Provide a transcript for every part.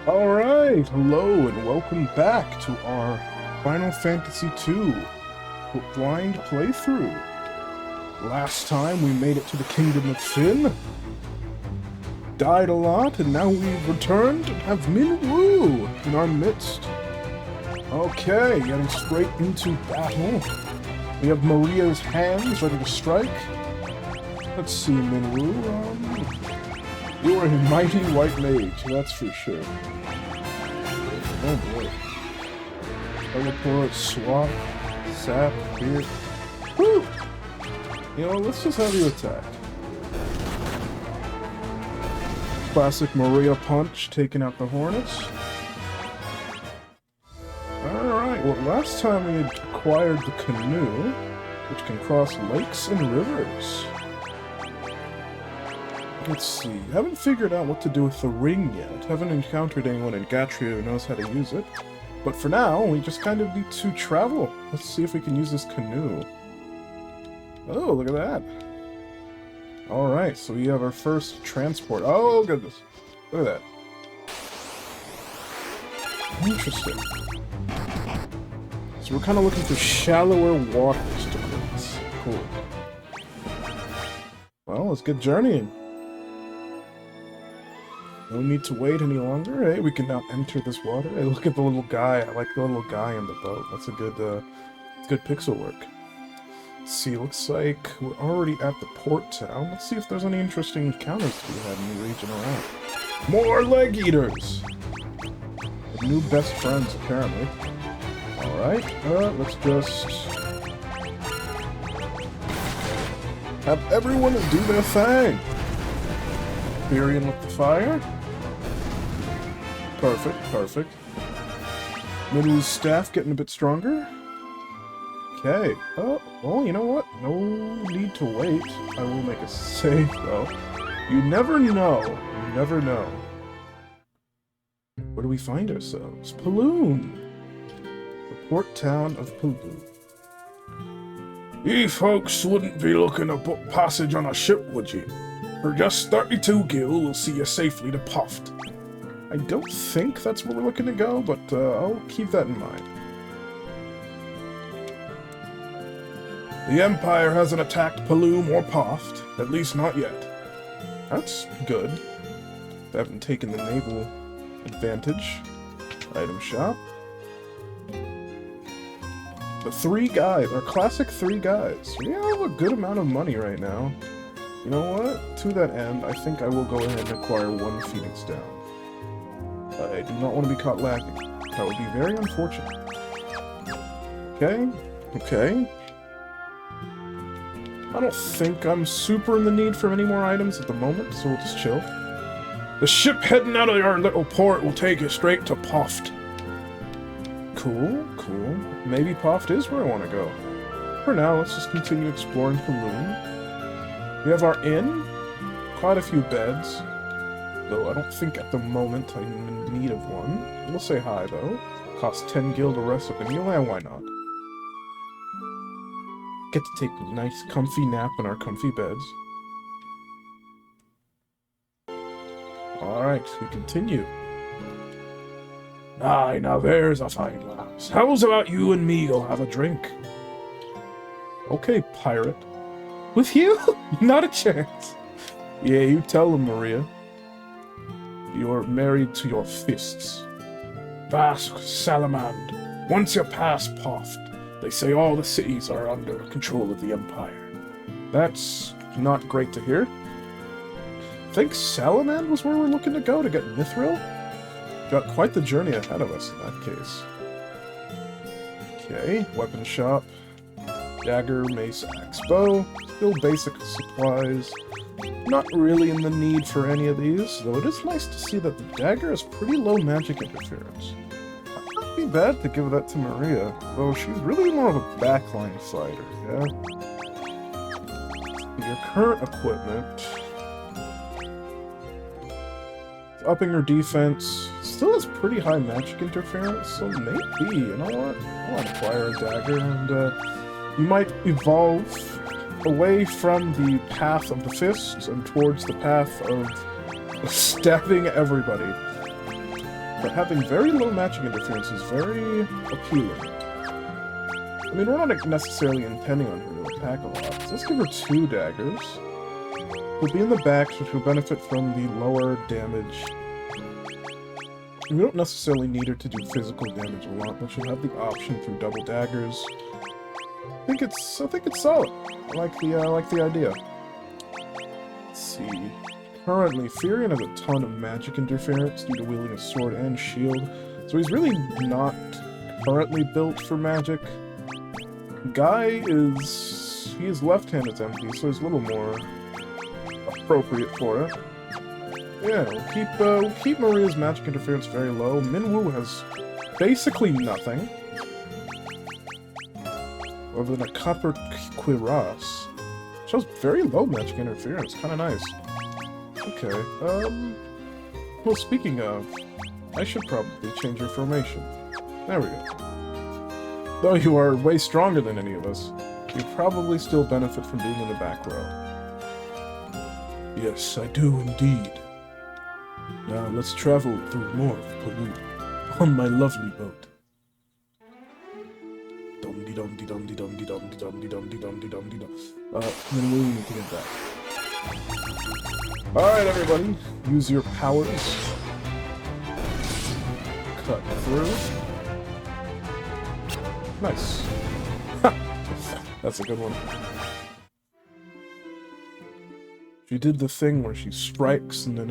Alright, hello and welcome back to our Final Fantasy II blind playthrough. Last time we made it to the Kingdom of Sin, died a lot, and now we've returned and have Minwu in our midst. Okay, getting straight into battle. We have Maria's hands ready to strike. Let's see, Minwu, you are a mighty white mage, that's for sure. Oh boy. Teleport, swap, sap, here. Woo! You know, let's just have you attack. Classic Maria punch, taking out the Hornets. Alright, well last time we had acquired the canoe, which can cross lakes and rivers. Let's see, haven't figured out what to do with the ring yet. Haven't encountered anyone in Gatria who knows how to use it. But for now, we just kind of need to travel. Let's see if we can use this canoe. Oh, look at that. Alright, so we have our first transport. Oh, goodness. Look at that. Interesting. So we're kind of looking for shallower waters to cross. Cool. Well, let's get journeying. No need to wait any longer. Hey, we can now enter this water. Hey, look at the little guy. I like the little guy in the boat. That's a good pixel work. Let's see, looks like we're already at the port town. Let's see if there's any interesting encounters to be had in the region around. More leg eaters! New best friends, apparently. Alright, let's just have everyone do their thing. Imperial with the fire. Perfect, perfect. Minwu's staff getting a bit stronger. Okay. Oh, well, you know what? No need to wait. I will make a save, though. You never know. You never know. Where do we find ourselves? Paloom! The port town of Paloom. You folks wouldn't be looking to book passage on a ship, would you? For just 32 gil, we'll see you safely to Poft. I don't think that's where we're looking to go, but I'll keep that in mind. The Empire hasn't attacked Paloom or Poft, at least not yet. That's good. They haven't taken the naval advantage. Item shop. The three guys, our classic three guys. We have a good amount of money right now. You know what? To that end, I think I will go ahead and acquire one Phoenix down. I do not want to be caught lacking. That would be very unfortunate. Okay, okay. I don't think I'm super in the need for any more items at the moment, so we'll just chill. The ship heading out of our little port will take you straight to Poft. Cool, cool. Maybe Poft is where I want to go. For now, let's just continue exploring Paloom. We have our inn, quite a few beds, though I don't think at the moment I'm in need of one. We'll say hi, though. Costs 10 gil to rest up a meal, and why not? Get to take a nice comfy nap in our comfy beds. Alright, we continue. Aye, now there's a fine lass. How's about you and me go have a drink? Okay, pirate. With you? Not a chance. Yeah, you tell him, Maria. You're married to your fists. Vask Salamand. Once you pass Poft, they say all the cities are under control of the Empire. That's not great to hear. I think Salamand was where we're looking to go to get Mythril? Got quite the journey ahead of us in that case. Okay, weapon shop. Dagger, mace, axe, bow. Still basic supplies. Not really in the need for any of these, though it is nice to see that the dagger has pretty low magic interference. Might not be bad to give that to Maria, though she's really more of a backline fighter, yeah? Your current equipment... upping her defense. Still has pretty high magic interference, so maybe, you know what? I want to acquire a dagger, and you might evolve away from the path of the fists and towards the path of stabbing everybody. but having very low magic interference is very appealing. I mean, we're not necessarily intending on her to attack a lot, so let's give her 2 daggers. We'll be in the back, which will benefit from the lower damage. We don't necessarily need her to do physical damage a lot, but she'll have the option through double daggers. I think it's solid. I like the idea. Let's see. Currently, Furion has a ton of magic interference due to wielding a sword and shield, so he's really not currently built for magic. Guy is left-handed empty, so he's a little more appropriate for it. Yeah, we'll keep Maria's magic interference very low. Minwu has basically nothing, other than a copper cuirass. Shows very low magic interference, kind of nice. Okay, well, speaking of, I should probably change your formation. There we go. Though you are way stronger than any of us, you probably still benefit from being in the back row. Yes, I do indeed. Now let's travel through more of Paloom on my lovely boat. Then we need to get back. Alright, everybody, use your powers. Cut through. Nice. That's a good one. She did the thing where she strikes and then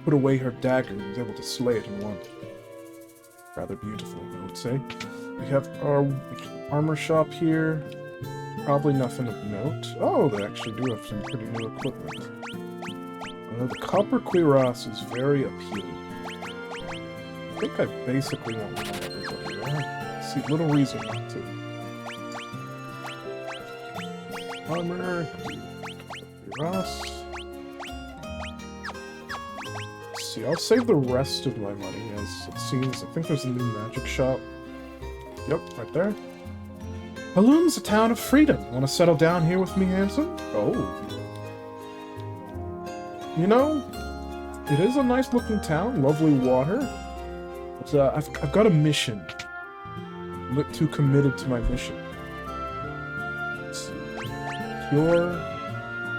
put away her dagger and was able to slay it in one. Rather beautiful, I would say. We have our armor shop here. Probably nothing of note. Oh, they actually do have some pretty new equipment. The copper cuirass is very appealing. I think I basically want one of everybody. I see little reason not to. Armor, cuirass. Let's see, I'll save the rest of my money as it seems. I think there's a new magic shop. Yep, right there. Paloom's a town of freedom. Want to settle down here with me, handsome? Oh. You know, it is a nice-looking town, lovely water. But I've got a mission. I'm not too committed to my mission. Let's see. Pure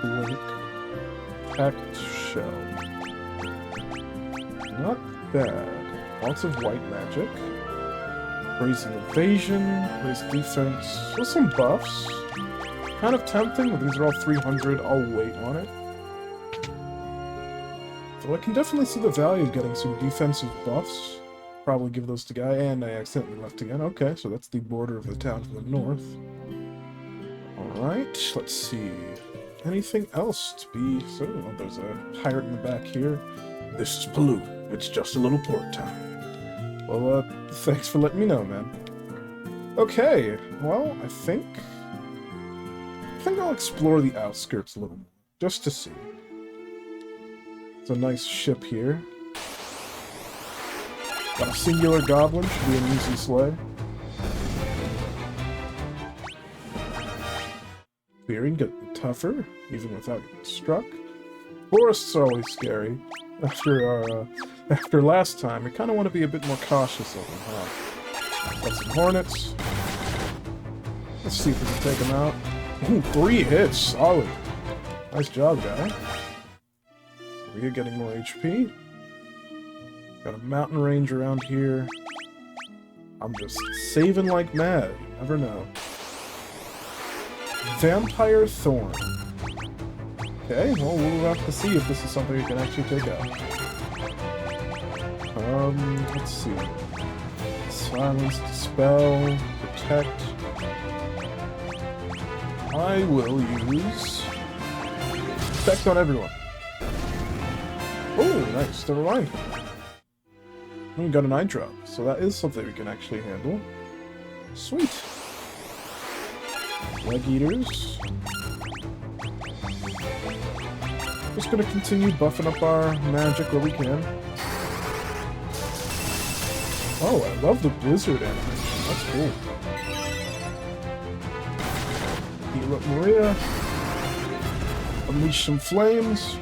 Blink Packed Shell. Not bad. Lots of white magic. Raising evasion, raise defense. With some buffs. Kind of tempting, but these are all 300. I'll wait on it. So I can definitely see the value of getting some defensive buffs. Probably give those to Guy, and I accidentally left again. Okay, so that's the border of the town to the north. Alright, let's see. Anything else to be... So, well, there's a pirate in the back here. This is Paloom. It's just a little port town. Well, thanks for letting me know, man. Okay, well, I think I'll explore the outskirts a little more, just to see. It's a nice ship here. Got a singular goblin, should be an easy slay. Fearing getting tougher, even without getting struck. Forests are always scary. After last time, I kind of want to be a bit more cautious of them, huh? Got some hornets. Let's see if we can take them out. Ooh, 3 hits, solid. Nice job, guy. We're getting more HP. Got a mountain range around here. I'm just saving like mad. You never know. Vampire Thorn. Okay, well, we'll have to see if this is something we can actually take out. Let's see. Silence, Dispel, Protect. I will use Protect on everyone. Oh, nice. Never mind. We got an eye drop, so that is something we can actually handle. Sweet. Leg Eaters. Just gonna continue buffing up our magic where we can. Oh, I love the blizzard animation. That's cool. Heal up Maria. Unleash some flames.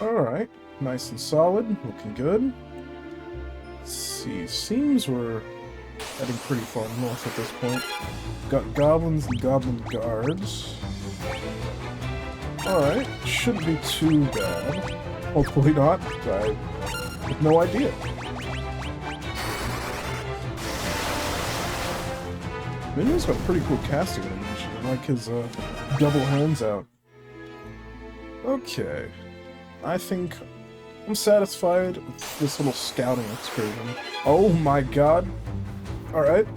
Alright, nice and solid, looking good. Let's see, seems we're heading pretty far north at this point. Got goblins and goblin guards. Alright, shouldn't be too bad. Hopefully not, I have no idea. Minwu's got pretty cool casting animation. I like his double hands out. Okay. I think I'm satisfied with this little scouting excursion. Oh my god. Alright.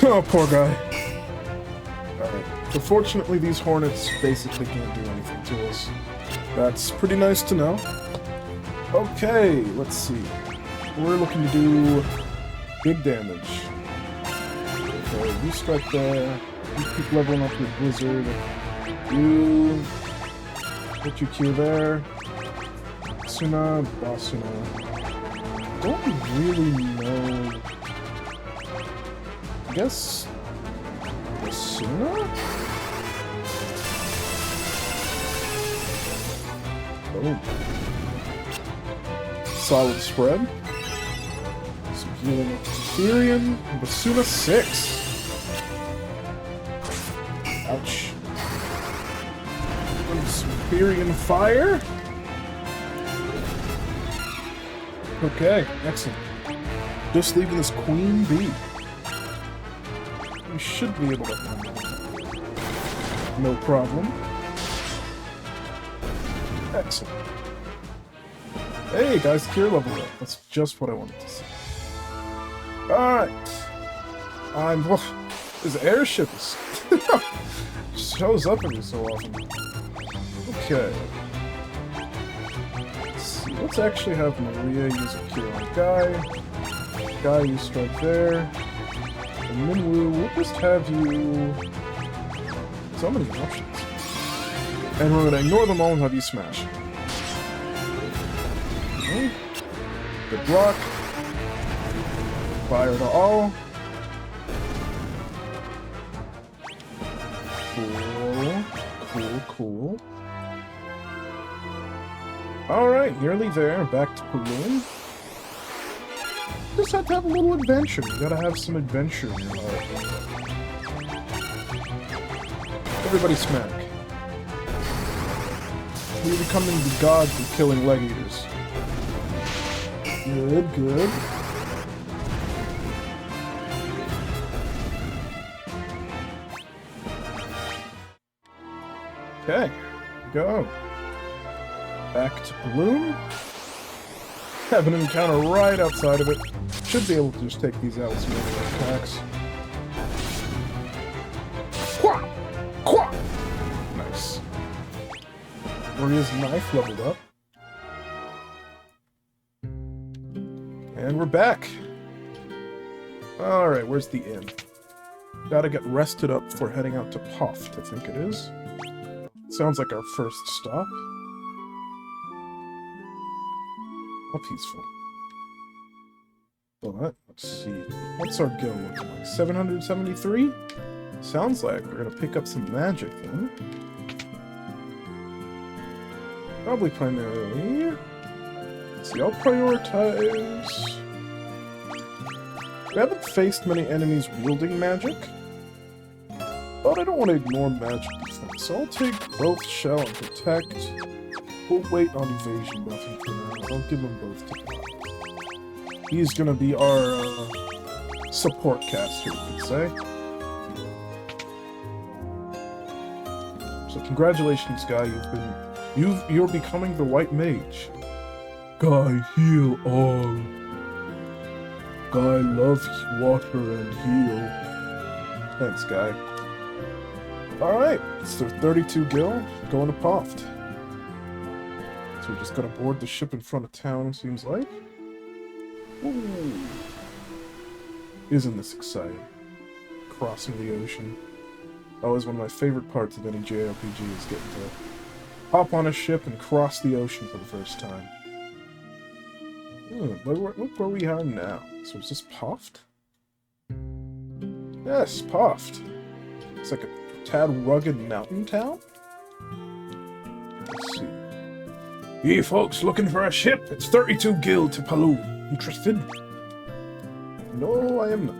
Oh, poor guy. Alright. Unfortunately, these hornets basically can't do anything to us. That's pretty nice to know. Okay, let's see. We're looking to do big damage. Okay, you strike there. You keep leveling up your blizzard. You put your Q there. Basuna, Basuna. Don't really know. I guess Basuna? Oh. Solid spread. Some healing up Ethereum. Basuna 6. Ouch. Imperial fire. Okay, excellent. Just leaving this queen bee. We should be able to handle it. No problem. Excellent. Hey guys, cure level up. That's just what I wanted to see. Alright. This airship is shows up every so often. Okay. Let's see. Let's actually have Maria use a cure on Guy. Guy, you strike there. And Minwu, we'll just have you... So many options. And we're gonna ignore them all and have you smash. Okay. Good block. Fire to all. Cool. Alright, nearly there. Back to Paloom. Just have to have a little adventure. You gotta have some adventure in your life. Everybody smack. We're becoming the gods of killing leg eaters. Good. Okay, go. Back to Paloom. Have an encounter right outside of it. Should be able to just take these out with some other attacks. Quah! Quah! Nice. Maria's knife leveled up. And we're back. Alright, where's the inn? Gotta get rested up before heading out to Poft, I think it is. Sounds like our first stop. How peaceful. But, let's see. What's our guild looking like? 773? Sounds like we're gonna pick up some magic then. Probably primarily. Let's see, I'll prioritize. We haven't faced many enemies wielding magic, but I don't want to ignore magic defense, so I'll take both Shell and Protect. We'll wait on Evasion buffing for now. I'll give them both to Guy. He's gonna be our support caster, you could say. So congratulations, Guy. You're becoming the White Mage. Guy, heal all. Guy, love water and heal. Thanks, Guy. Alright, so 32 gil, going to Poft. So we're just gonna board the ship in front of town, seems like. Ooh. Isn't this exciting? Crossing the ocean. Always one of my favorite parts of any JRPG is getting to hop on a ship and cross the ocean for the first time. Look where we are now. So is this Poft? Yes, Poft. It's like a tad rugged mountain town. Hey folks, looking for a ship? It's 32 gil to Paloom. Interested? No, I am not.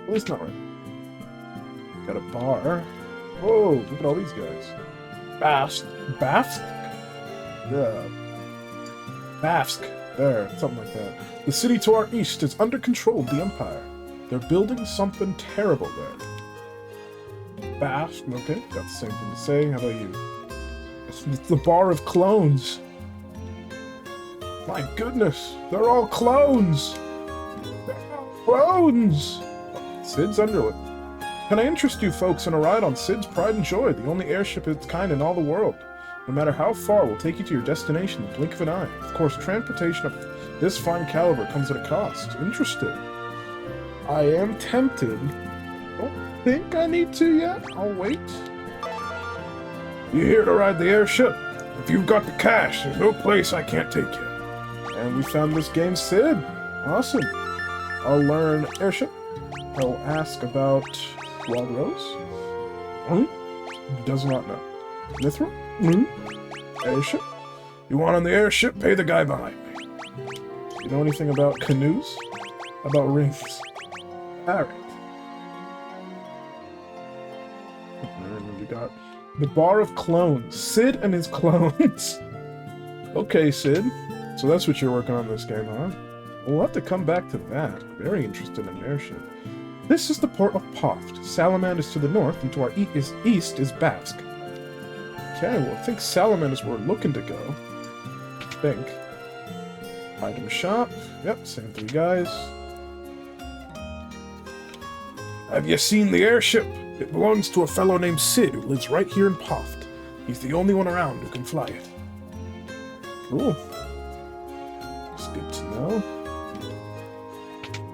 At least not right now. Got a bar. Whoa, look at all these guys. Bast? Yeah. Bafsk. There, something like that. The city to our east is under control of the Empire. They're building something terrible there. Bafsk, okay, got the same thing to say. How about you? It's the bar of clones. My goodness, they're all clones! They're all clones! Sid's Underwood. Can I interest you folks in a ride on Sid's Pride and Joy, the only airship of its kind in all the world? No matter how far, we'll take you to your destination in the blink of an eye. Of course, transportation of this fine caliber comes at a cost. Interested? I am tempted. Don't think I need to yet. I'll wait. You here to ride the airship? If you've got the cash, there's no place I can't take you. And we found this game, Sid. Awesome. I'll learn airship. I'll ask about Wild Rose. Does not know. Mythril? Airship? You want on the airship? Pay the guy behind me. You know anything about canoes? About rings? Alright. And we got the Bar of Clones. Sid and his clones. Okay, Sid. So that's what you're working on this game, huh? We'll have to come back to that. Very interested in airship. This is the port of Poft. Salamand is to the north, and to our east is Bafsk. Okay, well, I think Salamand is where we're looking to go. I think. Item shop. Yep, same three guys. Have you seen the airship? It belongs to a fellow named Sid who lives right here in Poft. He's the only one around who can fly it. Cool. It's good to know.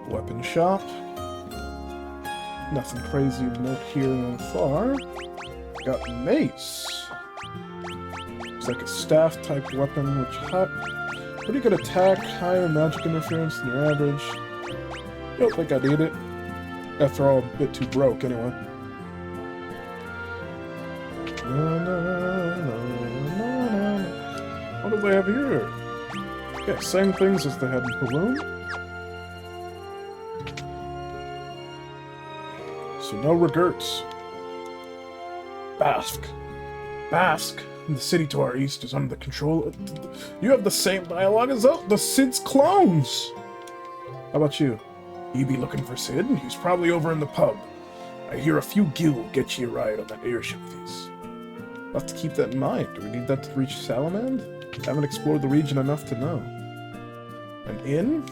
Weapon shop. Nothing crazy of note here so far. Got mace. It's like a staff-type weapon, which pretty good attack, higher magic interference than your average. Don't think I need it. After all, a bit too broke, anyway. What do they have here? Yeah, same things as they had in Paloom. So no regrets. Bafsk. The city to our east is under the control. You have the same dialogue as the Sid's clones. How about you? You be looking for Sid? He's probably over in the pub. I hear a few gil will get you a ride on that airship of his. We'll have to keep that in mind. Do we need that to reach Salamand? Haven't explored the region enough to know. An inn?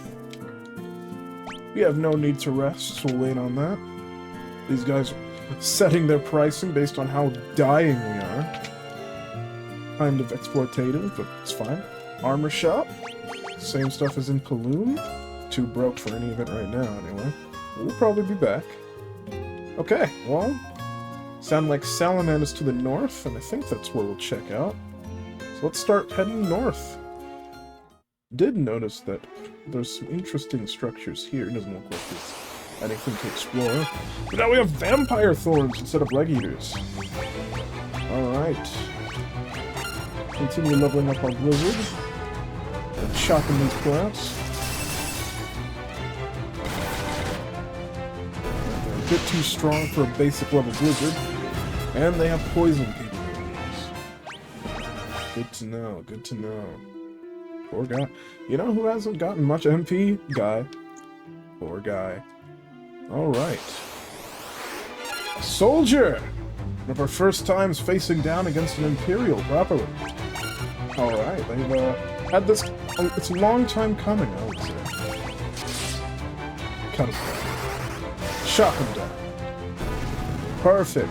We have no need to rest, so we'll wait on that. These guys are setting their pricing based on how dying we are. Kind of exploitative, but it's fine. Armor shop. Same stuff as in Paloom. Too broke for any of it right now, anyway. We'll probably be back. Okay, well, sound like Salamand is to the north, and I think that's where we'll check out. So let's start heading north. Did notice that there's some interesting structures here. It doesn't look like there's anything to explore. But now we have vampire thorns instead of leg eaters. Alright. Continue leveling up our blizzard. And chopping these plants. They're a bit too strong for a basic level blizzard. And they have poison capabilities. Good to know, good to know. Poor guy. You know who hasn't gotten much MP? Guy. Poor guy. Alright. A soldier! One of our first times facing down against an imperial properly. Alright, they've had this... it's a long time coming, I would say. Cut him down. Chop him down. Perfect.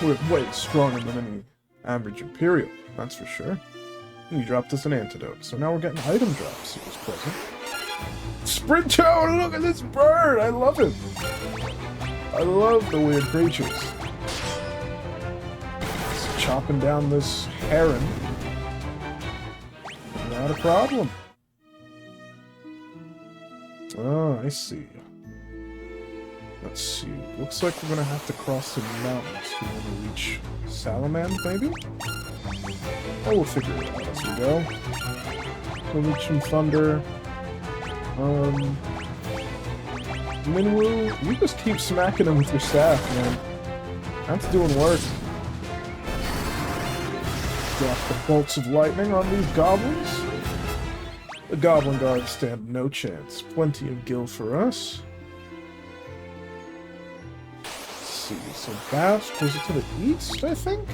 We're way stronger than any average imperial, that's for sure. And he dropped us an antidote, so now we're getting item drops. It was pleasant. Sprinto! Look at this bird! I love it! I love the weird creatures. Just chopping down this heron. Not a problem. Oh, I see. Let's see. Looks like we're gonna have to cross some mountains if we want to reach Salamand, maybe? Oh, we'll figure it out as we go. We'll reach some thunder. Minwu, you just keep smacking him with your staff, man. That's doing work. Drop the bolts of lightning on these goblins. The goblin guards stand no chance. Plenty of gil for us. Let's see, so Bast goes to the east, I think?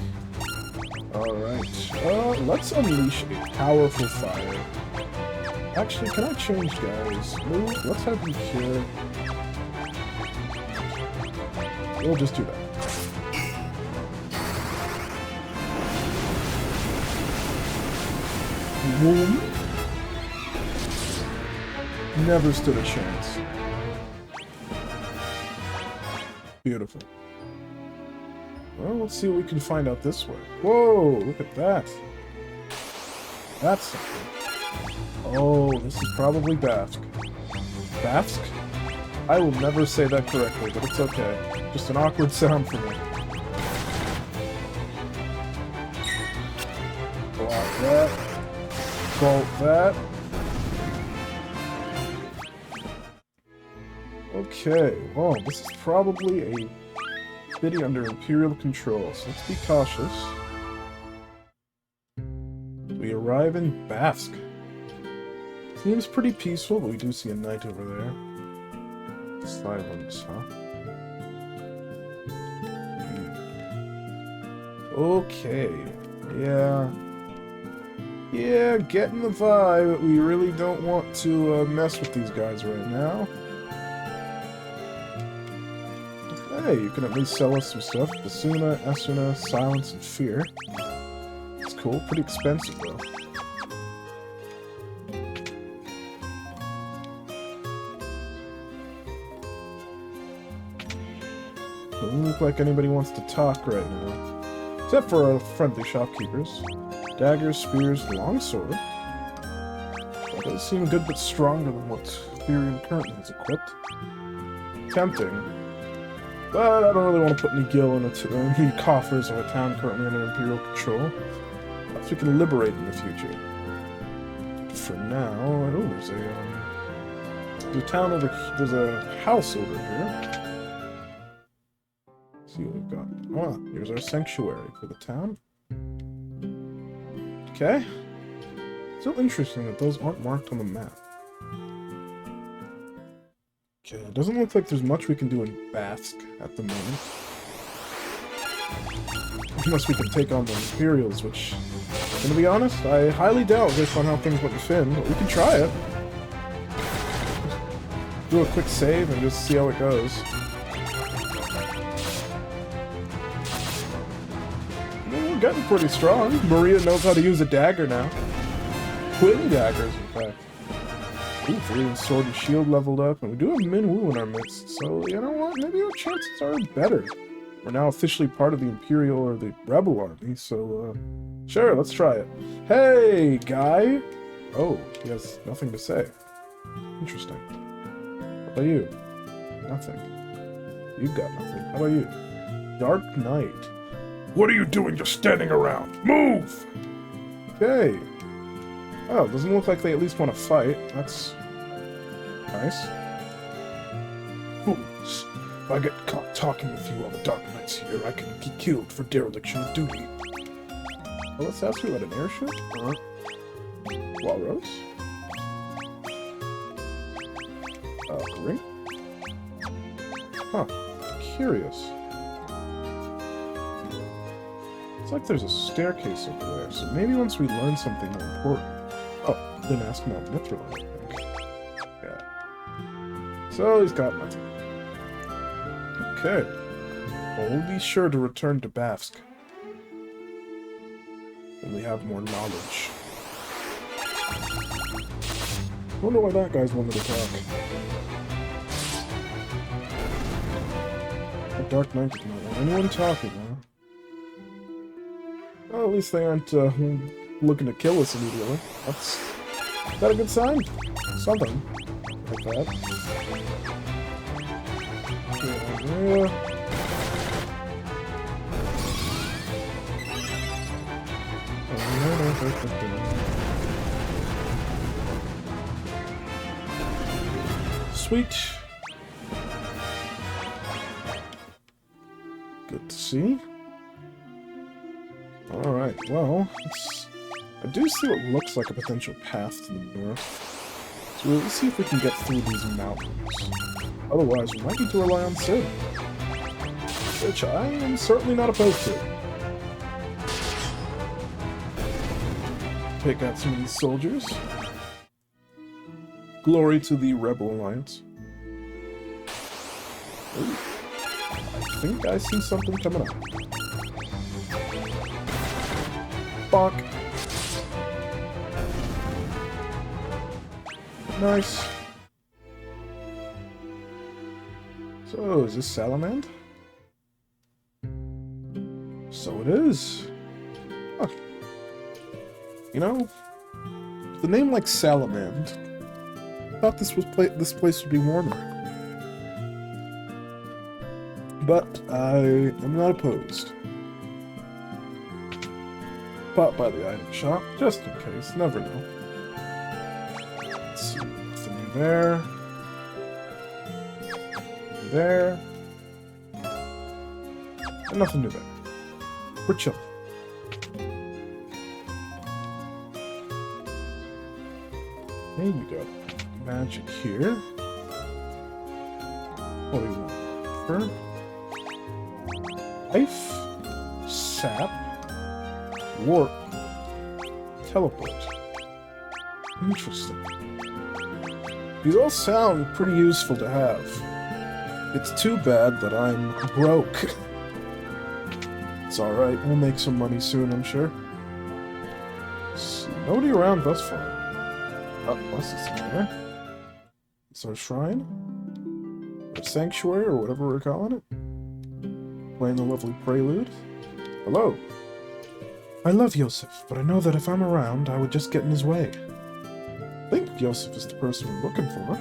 Alright, let's unleash a powerful fire. Actually, can I change guys? Move, let's have you here. We'll just do that. Boom. Never stood a chance. Beautiful. Well, let's see what we can find out this way. Whoa, look at that. That's something. Oh, this is probably Bask. Bask? I will never say that correctly, but it's okay. Just an awkward sound for me. Block that. Bolt that. Okay, well, this is probably a city under imperial control, so let's be cautious. We arrive in Bask. Seems pretty peaceful, but we do see a knight over there. Silence, huh? Okay. Yeah, getting the vibe, but we really don't want to mess with these guys right now. Hey, you can at least sell us some stuff. Basuna, Esuna, Silence, and Fear. It's cool. Pretty expensive, though. Doesn't look like anybody wants to talk right now. Except for our friendly shopkeepers. Daggers, spears, longsword. That does seem good but stronger than what Ethereum currently has equipped. Tempting. But I don't really want to put any gil in any coffers of a town currently under Imperial control. Perhaps we can liberate in the future. But for now... Oh, there's a town over here. There's a house over here. Let's see what we've got. Ah, here's our sanctuary for the town. Okay. Still interesting that those aren't marked on the map. Okay, it doesn't look like there's much we can do in Bask at the moment. Unless we can take on the Imperials, which, to be honest, I highly doubt based on how things went to Finn, but we can try it. Do a quick save and just see how it goes. We're getting pretty strong. Maria knows how to use a dagger now. Twin daggers, in fact. Ooh, Vary's sword and shield leveled up, and we do have Minwu in our midst, so you know what? Maybe our chances are better. We're now officially part of the Imperial or the Rebel army, so sure, let's try it. Hey, guy! Oh, he has nothing to say. Interesting. How about you? Nothing. You've got nothing. How about you? Dark Knight. What are you doing just standing around? Move! Okay. Oh, doesn't look like they at least want to fight. That's nice. Fools. If I get caught talking with you while the Dark Knight's here, I can be killed for dereliction of duty. Well, let's ask you about an airship? Walrus? Ring? Huh. Curious. It's like there's a staircase over there, so maybe once we learn something more important. Oh, then ask him about Mythril, I think. Yeah. So he's got nothing. Okay. Well, we'll be sure to return to Bafsk when we have more knowledge. I wonder why that guy's wanted to talk. The Dark Knight does not want anyone talking, huh? Well, at least they aren't looking to kill us immediately. Is that a good sign? Something like that. Yeah. Sweet. Good to see. Alright, well, I do see what looks like a potential path to the north. So let's see if we can get through these mountains. Otherwise, we might need to rely on Sid. Which I am certainly not opposed to. Take out some of these soldiers. Glory to the Rebel Alliance. Ooh. I think I see something coming up. Bonk. Nice. So, is this Salamand? So it is. Huh. You know, with a name like Salamand, I thought this place would be warmer. But I am not opposed. Pop by the item shop, just in case. Never know. Let's see. Nothing there. There. And nothing new there. We're chilling. There you go. Magic here. Holy water. Life. Sap. Warp. Teleport. Interesting. These all sound pretty useful to have. It's too bad that I'm broke. It's alright, we'll make some money soon, I'm sure. Nobody around thus far. Oh, what's this in there? It's our shrine? Our sanctuary, or whatever we're calling it? Playing the lovely prelude. Hello. I love Yosef, but I know that if I'm around, I would just get in his way. I think Yosef is the person we're looking for.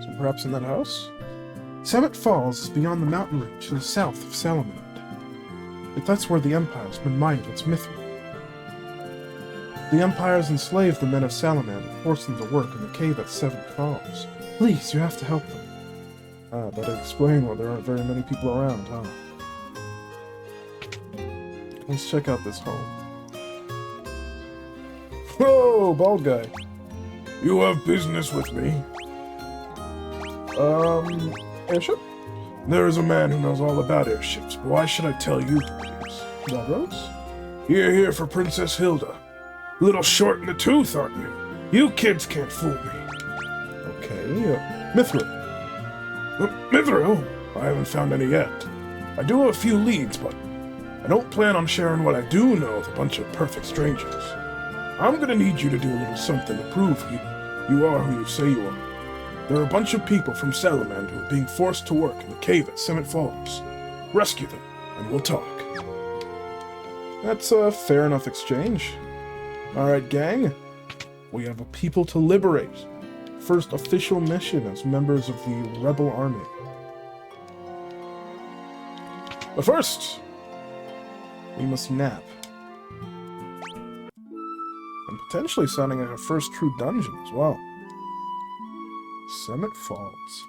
So perhaps in that house? Summit Falls is beyond the mountain ridge to the south of Salamand. If that's where the Empire's been mining its Mythril. The Empire's enslaved the men of Salamand and forced them to work in the cave at Seven Falls. Please, you have to help them. Ah, that'd explain why there aren't very many people around, huh? Let's check out this home. Whoa, bald guy. You have business with me? Airship? There is a man who knows all about airships, but why should I tell you, please? Walrose? You're here for Princess Hilda. A little short in the tooth, aren't you? You kids can't fool me. Okay, Mythril. Mythril? I haven't found any yet. I do have a few leads, but I don't plan on sharing what I do know with a bunch of perfect strangers. I'm gonna need you to do a little something to prove you are who you say you are. There are a bunch of people from Salamand who are being forced to work in the cave at Summit Falls. Rescue them, and we'll talk. That's a fair enough exchange. Alright, gang. We have a people to liberate. First official mission as members of the Rebel Army. But first, we must nap. And potentially signing our first true dungeon as well. Summit Falls.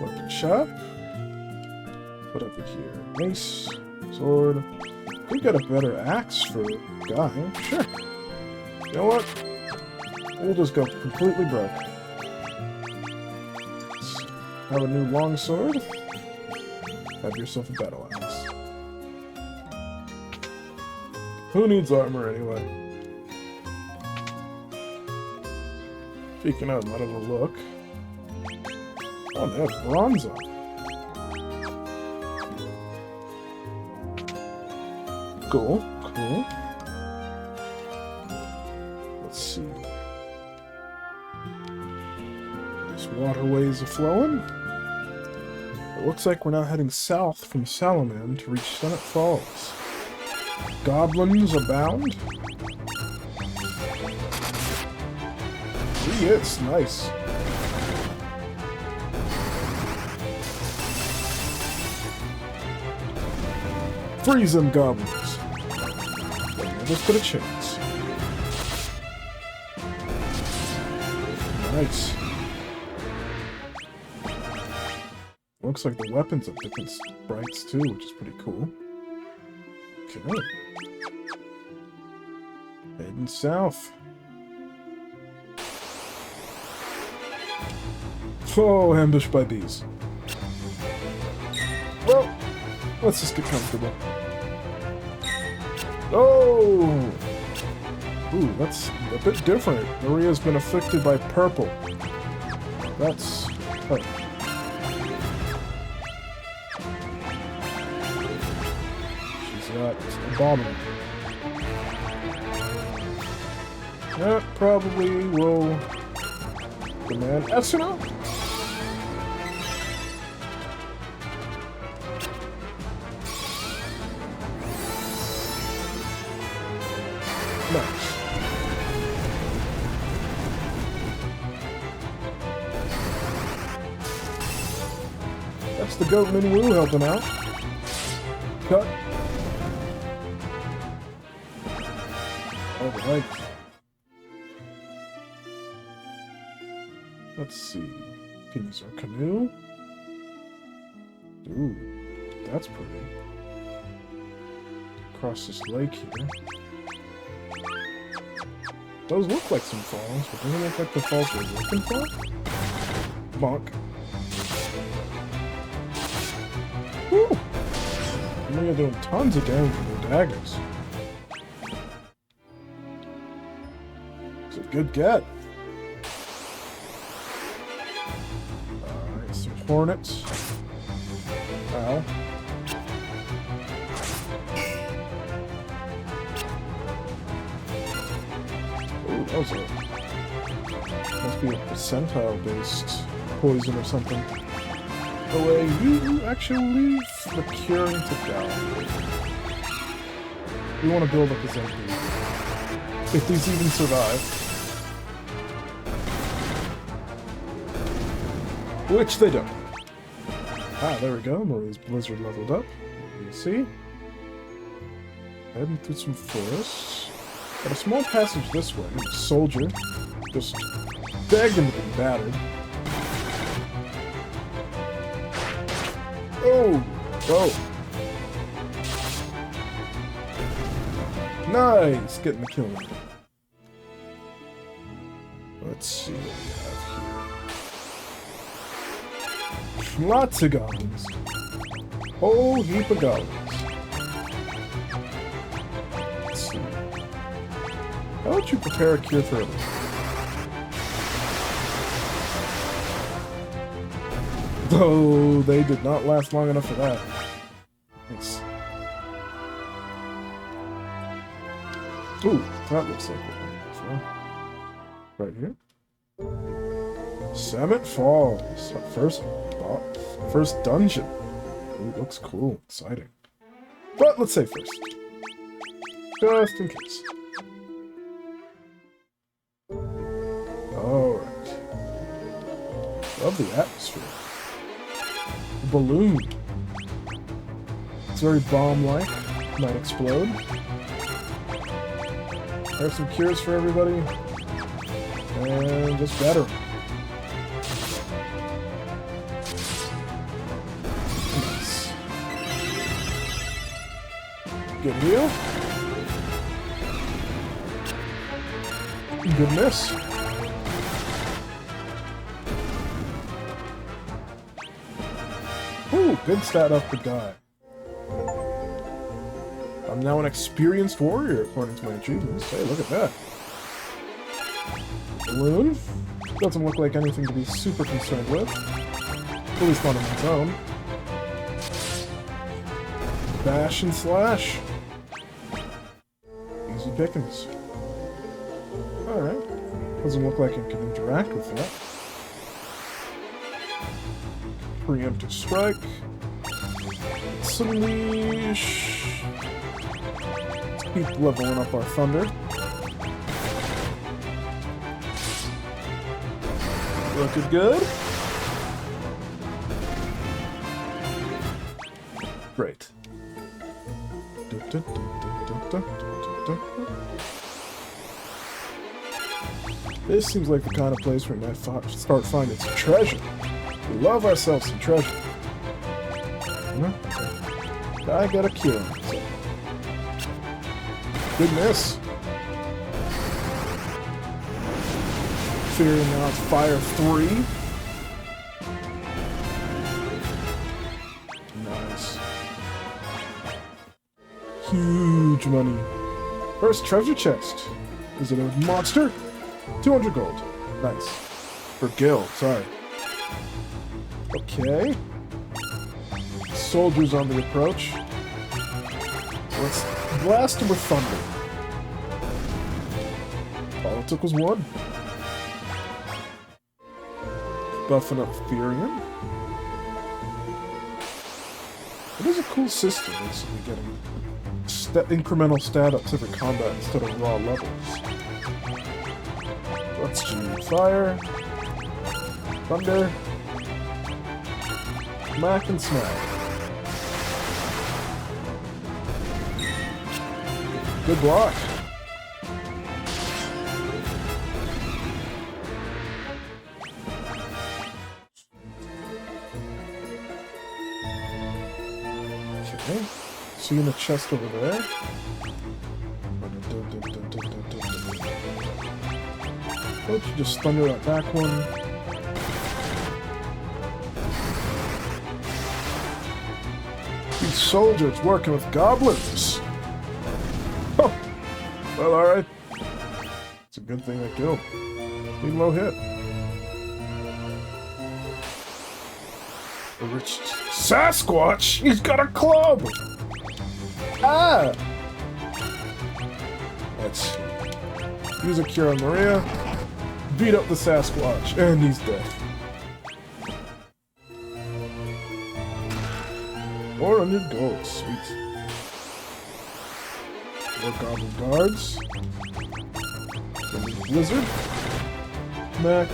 Weapon shop. What over here? Mace, sword. Could get a better axe for Guy. Sure. You know what? We'll just go completely broke. Let's have a new longsword. Have yourself a battle axe. Who needs armor anyway? Speaking of, might have a look. Oh, they have bronze on. Cool, cool. Let's see. This waterways are flowing. It looks like we're now heading south from Salamand to reach Summit Falls. Goblins abound. It's nice. Freeze them goblins. They never stood a chance. Nice. Looks like the weapons have different sprites too, which is pretty cool. Okay. Heading south. Oh, ambushed by bees. Well, let's just get comfortable. Oh! Ooh, that's a bit different. Maria's been afflicted by purple. That's... Oh. She's got a bomber. That probably will demand Esuna. Nice. That's the goat Minwu helping out. Cut. Alright. Let's see. Can use our canoe. Ooh, that's pretty. Across this lake here. Those look like some falls, but they don't look like the falls we're looking for. Bonk. Woo! They're doing tons of damage with their daggers. It's a good get. Alright, some hornets. Ow. Ooh, that was must be a percentile-based poison or something. Oh wait, you actually leave the curing to die. We want to build up his MP. If these even survive. Which they don't. Ah, there we go. Maria's Blizzard leveled up. You see? Heading through some forests. Got a small passage this way. A soldier. Just begging to be battered. Oh! Oh! Nice! Getting the kill. Let's see what we have here. Lots of goblins. Whole heap of goblins. Let's see. How would you prepare a cure for it? Though they did not last long enough for that. Nice. Ooh, that looks like what we need for. Right here. Summit Falls. First dungeon. Ooh, looks cool. Exciting. But let's save first. Just in case. Alright. Love the atmosphere. Balloon. It's very bomb-like. Might explode. I have some cures for everybody. And just better. Nice. Good heal. Good miss. Ooh, good stat up the guy. I'm now an experienced warrior, according to my achievements. Hey, look at that. Balloon. Doesn't look like anything to be super concerned with. At least not on its own. Bash and slash. Easy pickings. Alright. Doesn't look like it can interact with that. Preemptive strike. Let's unleash. Let's keep leveling up our thunder. Looking good. Great. This seems like the kind of place where we might start finding some treasure. We love ourselves some treasure. I gotta kill him. So. Good miss. Figuring out fire 3. Nice. Huge money. First treasure chest. Is it a monster? 200 gold. Nice. For Gil, sorry. Okay. Soldiers on the approach. Let's blast them with thunder. All it took was one. Buffing up Furion. It is a cool system, basically getting incremental stat ups every combat instead of raw levels. Let's do fire, thunder, smack and smack. Good block. Okay, seeing the chest over there. Why don't you just thunder that back one? These soldiers working with goblins. Oh, well, alright. It's a good thing I killed. Need low hit. The rich Sasquatch? He's got a club! Ah! Let's use a Cure on Maria. Beat up the Sasquatch, and he's dead. 400 gold, sweet. More goblin guards. Blizzard. Mac.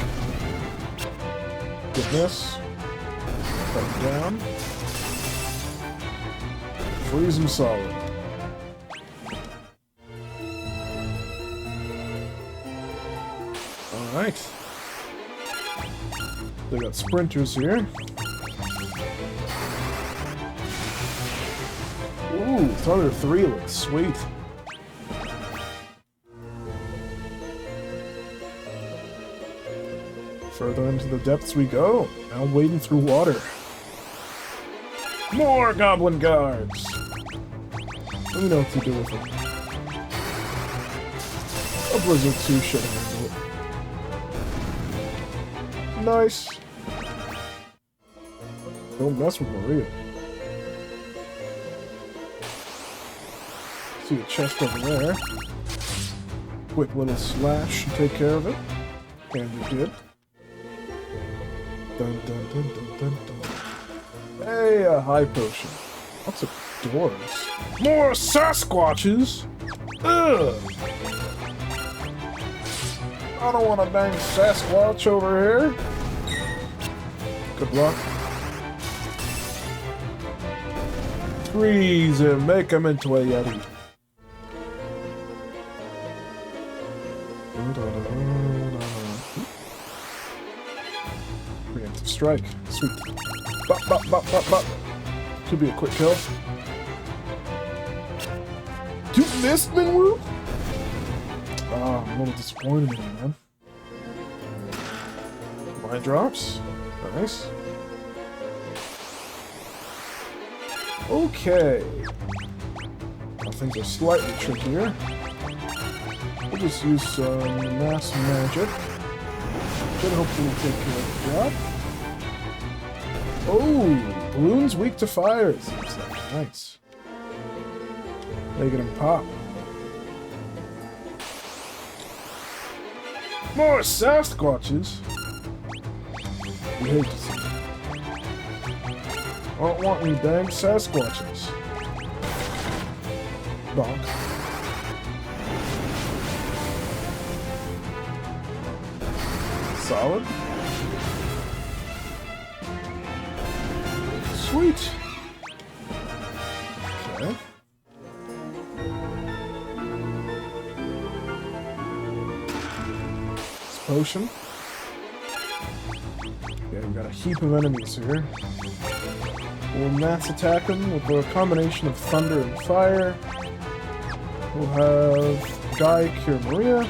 Goodness. Cut down. Freeze him solid. Alright. They got sprinters here. Ooh, Thunder 3 looks sweet. Further into the depths we go. Now wading through water. More goblin guards! Let me know what to do with them. A Blizzard 2 should handle it. Nice. Don't mess with Maria. See a chest over there. Quick little slash to take care of it. And you did. Dun, dun, dun, dun, dun, dun. Hey, a high potion. Lots of doors. More Sasquatches! Ugh! I don't want a dang Sasquatch over here. Good luck. Freeze him, make him into a Yeti. Preemptive strike. Sweet. Bop, bop, bop, bop, bop. Should be a quick kill. You missed, Minwu? Ah, I'm a little disappointed in you, man. Mind drops. Nice. Okay. Now things are slightly trickier. We'll just use some mass magic. Should hopefully take care of the job. Oh, balloon's weak to fire, it seems like. Nice. Making him pop. More Sasquatches! You hate to see it. I don't want any dang Sasquatches. Bonk. Solid. Sweet. Okay. potion. Yeah, we got a heap of enemies here. We'll mass attack them with a combination of thunder and fire. We'll have Guy cure Maria.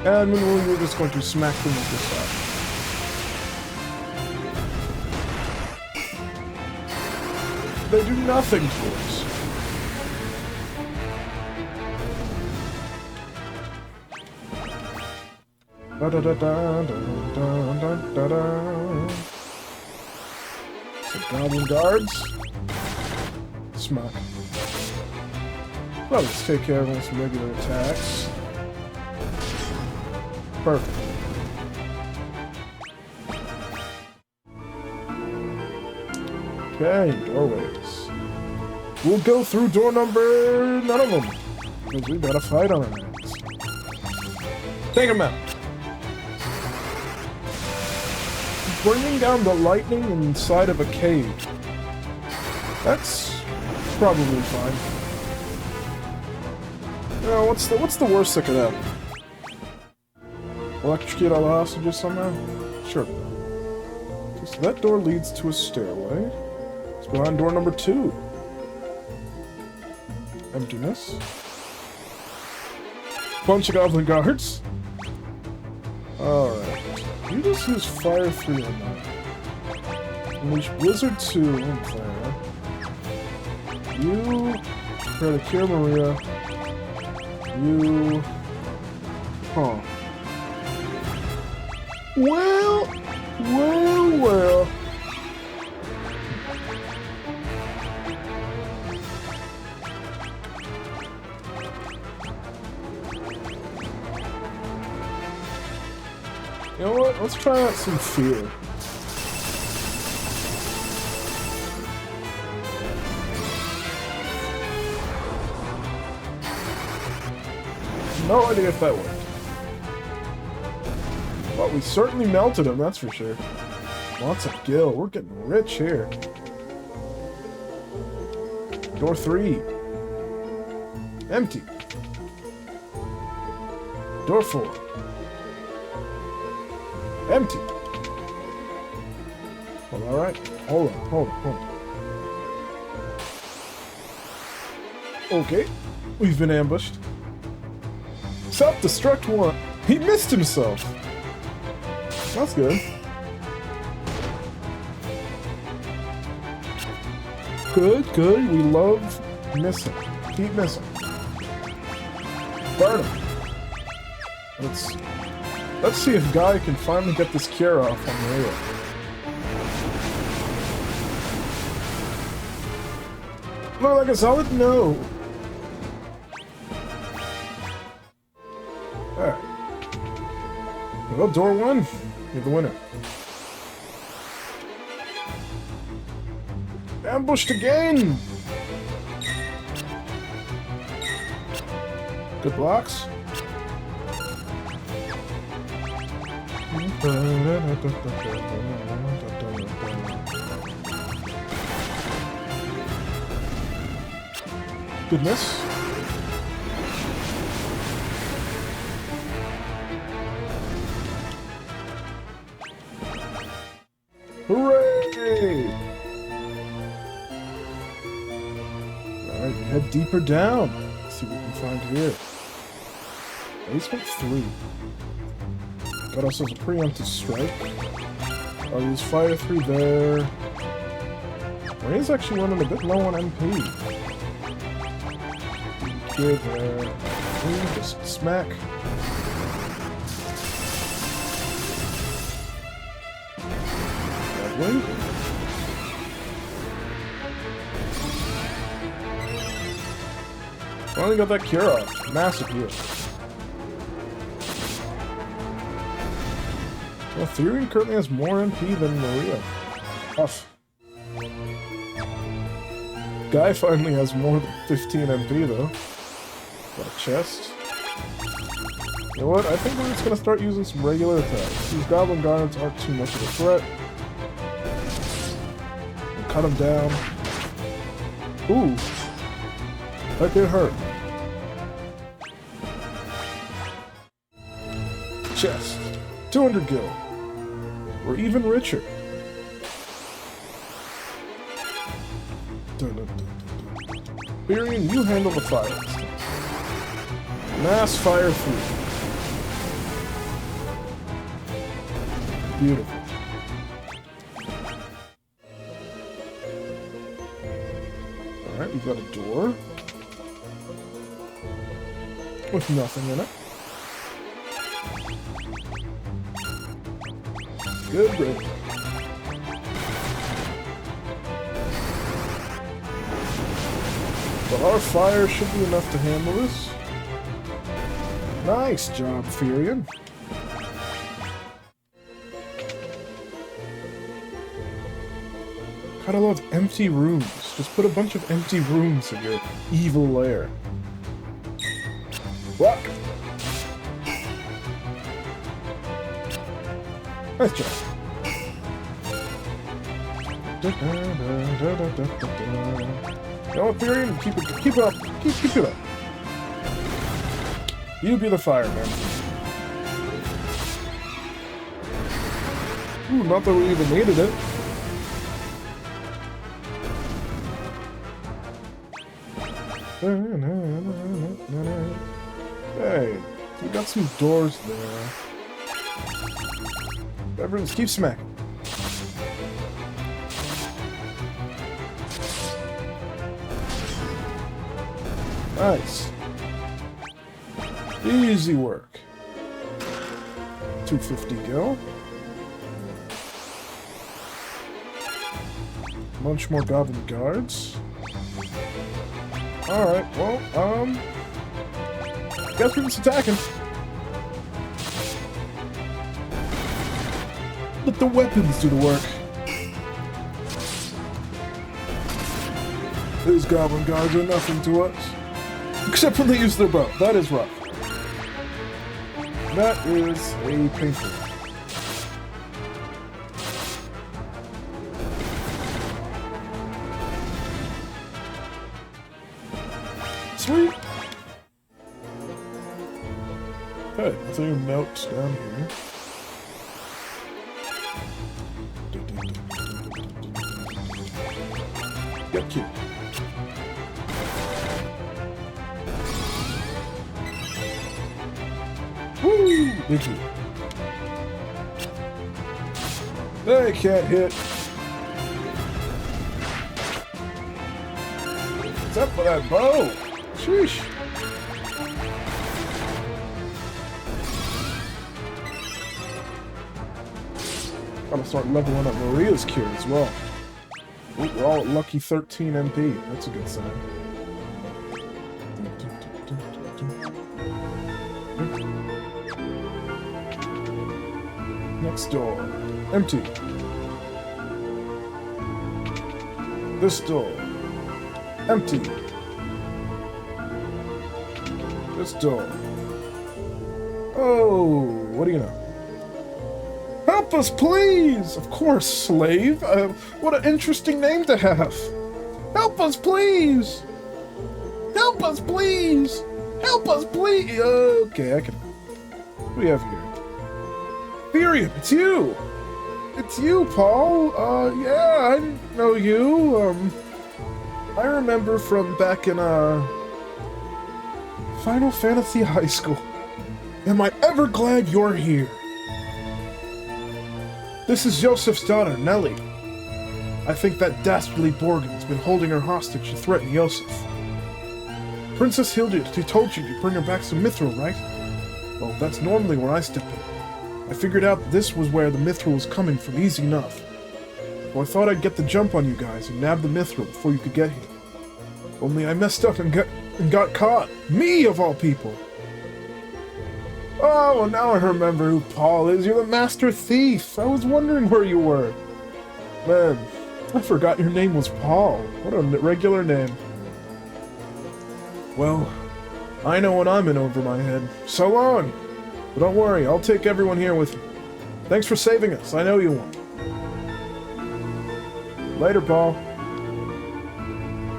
And Minwu, we're just going to smack them with this up. They do nothing to us. Da da da da da da da da. Some goblin guards. Smack. Well, let's take care of some regular attacks. Perfect. Okay, doorways. We'll go through door number... none of them. Because we got a fight on our hands. Take him out. Bringing down the lightning inside of a cave. That's probably fine. You know, what's the worst that could happen? Electrocute all the hostages somehow? Sure. Okay, so that door leads to a stairway. It's behind door number 2. Emptiness. Bunch of goblin guards. Alright. You just use Fire 3 on that. Unleash Blizzard 2 on there. You try to cure Maria. You... Huh. Well... You know what? Let's try out some fear. No idea if that worked. But we certainly melted him, that's for sure. Lots of gil. We're getting rich here. Door 3. Empty. Door 4. Empty. Well, alright. Hold on. Okay. We've been ambushed. Self-destruct 1. He missed himself. That's good. Good. We love missing. Keep missing. Burn him. Let's see if Guy can finally get this cure off on Maria. More like a solid no. Alright. Well, door 1. You're the winner. Ambushed again! Good blocks. Good miss. Hooray! Alright, head deeper down. Let's see what we can find here. Basement 3. Got ourselves a preemptive strike. I'll use Fire 3 there. Ray's actually running a bit low on MP. Cure there. Just smack. Lovely. Finally got that cure off. Massive heal. Well, Theory currently has more MP than Maria. Tough. Guy finally has more than 15 MP though. Got a chest. You know what? I think we're just gonna start using some regular attacks. These goblin guards aren't too much of a threat. We'll cut them down. Ooh. That did hurt. chest. 200 gil. We're even richer. Tyrion, you handle the fire. Mass fire through. Beautiful. Alright, we've got a door. With nothing in it. Good riddance. But our fire should be enough to handle this. Nice job, Furion. Gotta love empty rooms. Just put a bunch of empty rooms in your evil lair. What? Nice job. You know what, Furion? Keep it up. Keep it up. You be the fireman. Ooh, not that we even needed it. Hey, we got some doors there. Everyone, keep smacking. Nice. Easy work. 250 gil. Bunch more goblin guards. Alright, well, guess we're just attacking. Let the weapons do the work. These goblin guards are nothing to us. Except when they use their bow. That is rough. That is a painful. Sweet! Okay, nothing notes down here. Get cute. Woo! Thank you. They can't hit. Except for that bow. Sheesh. Gotta start leveling up Maria's cure as well. Ooh, we're all at lucky 13 MP. That's a good sign. Next door. Empty. This door. Empty. This door. Oh, what do you know? Help us, please! Of course, slave. What an interesting name to have. Help us, please! Help us, please! Help us, please! Okay, I can... What do we have here? Furion, it's you! It's you, Paul! Yeah, I didn't know you. I remember from back in, Final Fantasy High School. Am I ever glad you're here? This is Yosef's daughter, Nellie. I think that dastardly Borgen's been holding her hostage to threaten Yosef. Princess Hilda, he told you to bring her back some Mythril, right? Well, that's normally where I step in. I figured out this was where the Mythril was coming from easy enough. So I thought I'd get the jump on you guys and nab the Mythril before you could get here. Only I messed up and got caught. Me, of all people! Oh, well, now I remember who Paul is. You're the master thief. I was wondering where you were. Man, I forgot your name was Paul. What a regular name. Well, I know when I'm in over my head. So long! But don't worry, I'll take everyone here with me. Thanks for saving us. I know you won't. Later, Paul.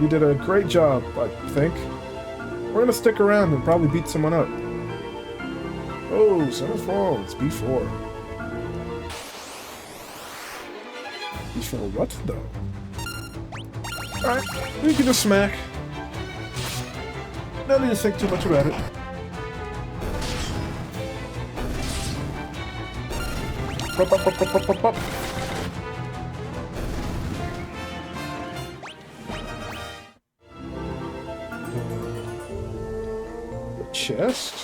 You did a great job, I think. We're gonna stick around and probably beat someone up. Oh, Centerfall, it's B4. B4 what, though? Alright, we can just smack. No need to think too much about it. Pop, pop, pop, pop, pop, pop, pop. The chest?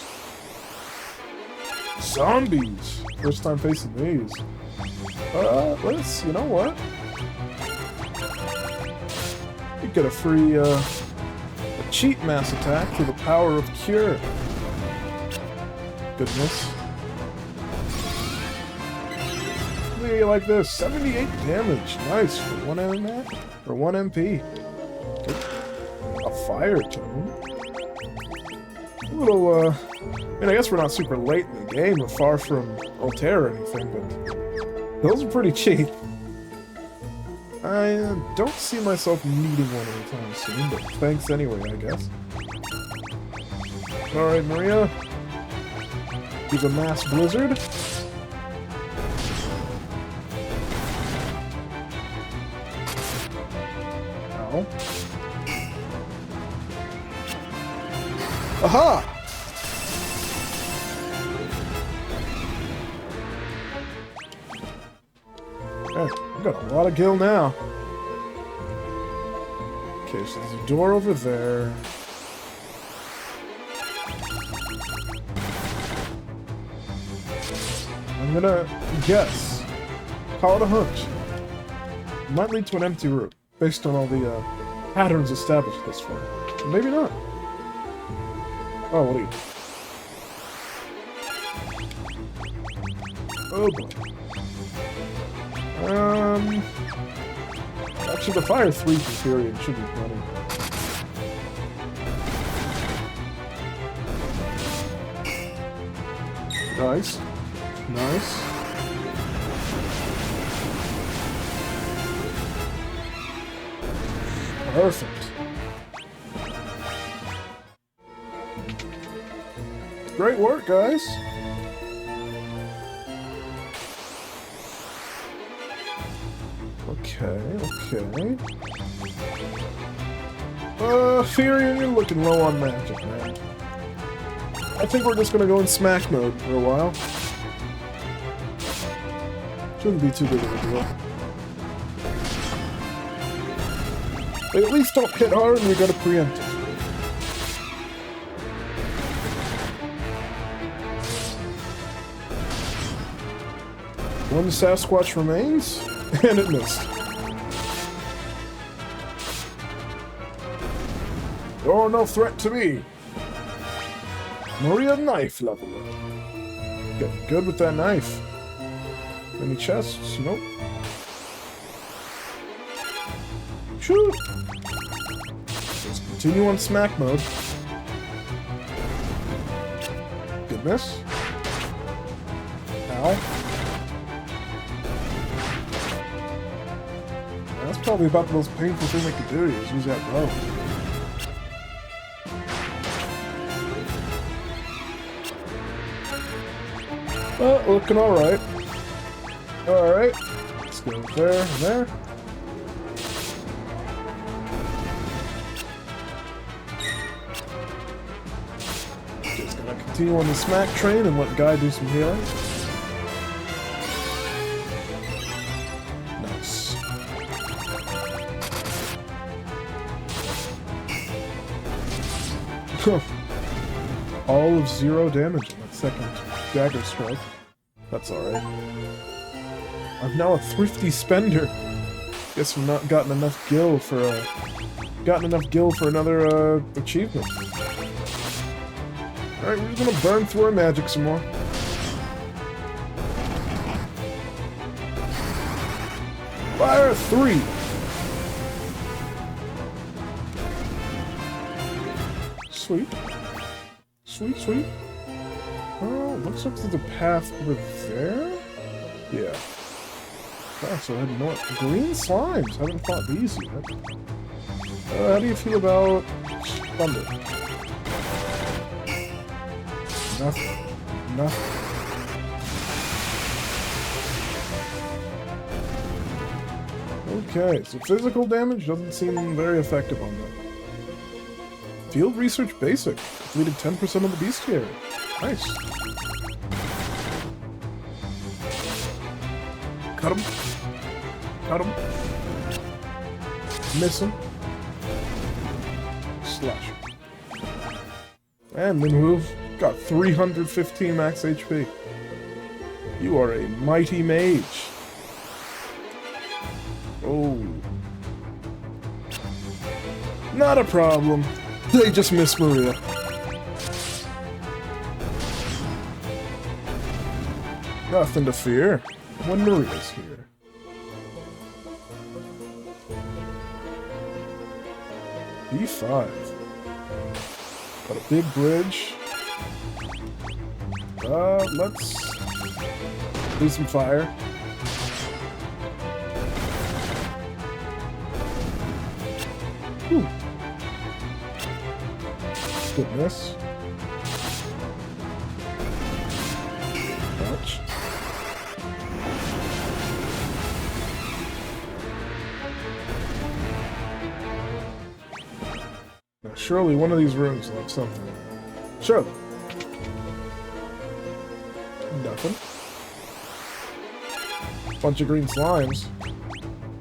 Zombies! First time facing these. Let's, you know what? You get a free, a cheat mass attack through the power of cure. Goodness. What do you like this? 78 damage. Nice for 1 MM or 1 MP. A fire tome. A little, I mean, I guess we're not super late in the game. We're far from Altair or anything, but those are pretty cheap. I don't see myself needing one anytime soon, but thanks anyway, I guess. Alright, Maria. Use a mass blizzard. Ow. Aha! Okay, I've got a lot of gil now. Okay, so there's a door over there. I'm gonna guess. Call it a hunch. It might lead to an empty room, based on all the patterns established thus far. Maybe not. Oh, what are you? Oh boy. Actually, the Fire 3 period should be plenty. Nice. Nice. Perfect. Great work, guys. Okay. Furion, you're looking low on magic, man. I think we're just gonna go in smack mode for a while. Shouldn't be too big of a deal. They at least don't hit hard and we gotta preempt it. One Sasquatch remains, and it missed. You're no threat to me. Maria knife level up. Getting good with that knife. Any chests? Nope. Shoot! Let's continue on smack mode. Goodness. Ow. That's probably about the most painful thing they could do is use that bow. Well, looking alright. Alright. Let's go there and there. Just gonna continue on the smack train and let Guy do some healing. Nice. All of 0 damage in that second dagger strike. That's alright. I'm now a thrifty spender. Guess I've not gotten enough gil for another achievement. Alright, we're just gonna burn through our magic some more. Fire 3! Sweet. Sweet. Oh, looks like there's a path over there? Yeah. Oh, so I had more green slimes. Haven't fought these yet. How do you feel about thunder? nothing. Okay, so physical damage doesn't seem very effective on them. Field Research Basic. Completed 10% of the bestiary. Nice. Cut him. Cut him. Miss him. Slash him. And Minwu got 315 max HP. You are a mighty mage. Oh. Not a problem. They just miss Maria. Nothing to fear when Maria's here. B5. Got a big bridge. Let's do some fire. Ooh. Goodness. Ouch. Now, surely one of these rooms will have something. Surely. Nothing. Bunch of green slimes.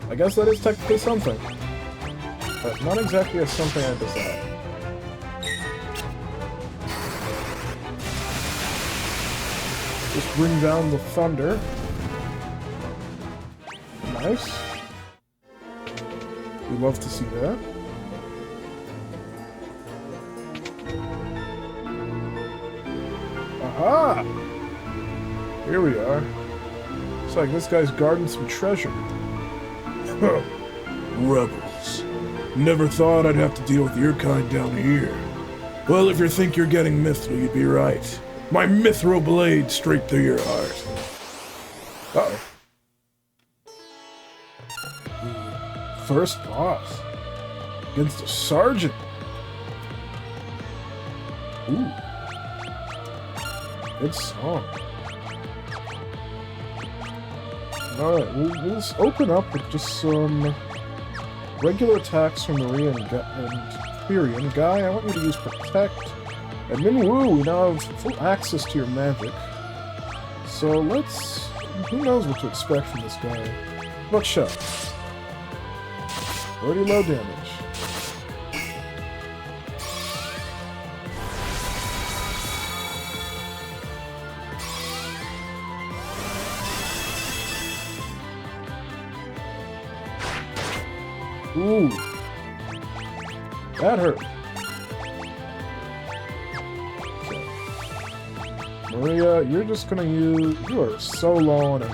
I guess that is technically something. But not exactly as something I desire. Just bring down the thunder. Nice. We love to see that. Aha! Here we are. Looks like this guy's guarding some treasure. Rebels. Never thought I'd have to deal with your kind down here. Well, if you think you're getting Mythril, you'd be right. My Mythril blade straight through your heart. Uh-oh. First boss. Against a sergeant. Ooh. Good song. Alright, we'll just open up with just some regular attacks from Maria and Imperial. Guy, I want you to use Protect. And Minwu, we now have full access to your magic. So let's... who knows what to expect from this guy. How about Shell? Already low damage. Ooh. That hurt. Okay. Maria, you're just gonna use... you are so low on it.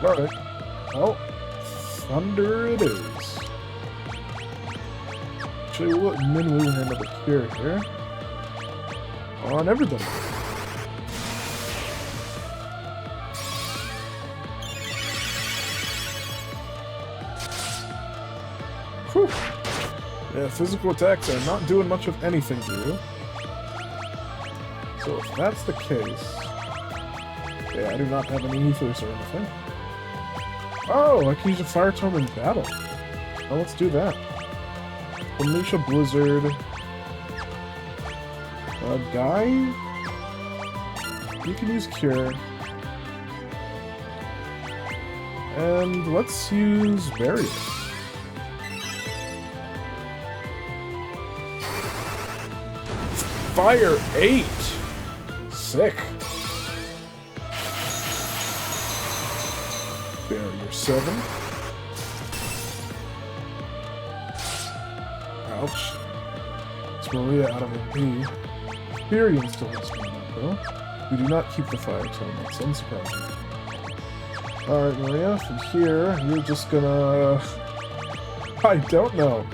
Alright. Well, thunder it is. Actually, we'll let Minwu handle the cure here. On everything. Whew. Yeah, physical attacks are not doing much of anything to you. So if that's the case... yeah, I do not have any ethers or anything. Oh, I can use a fire tome in battle. Well, let's do that. Unleash a blizzard. Guy? You can use cure. And let's use barrier. Fire 8! Sick. Barrier 7. Ouch. It's Maria out of MP. Tyrion still has one though. We do not keep the fire tome, that's unsurprising. Alright, Maria, from here, you're just gonna... I don't know.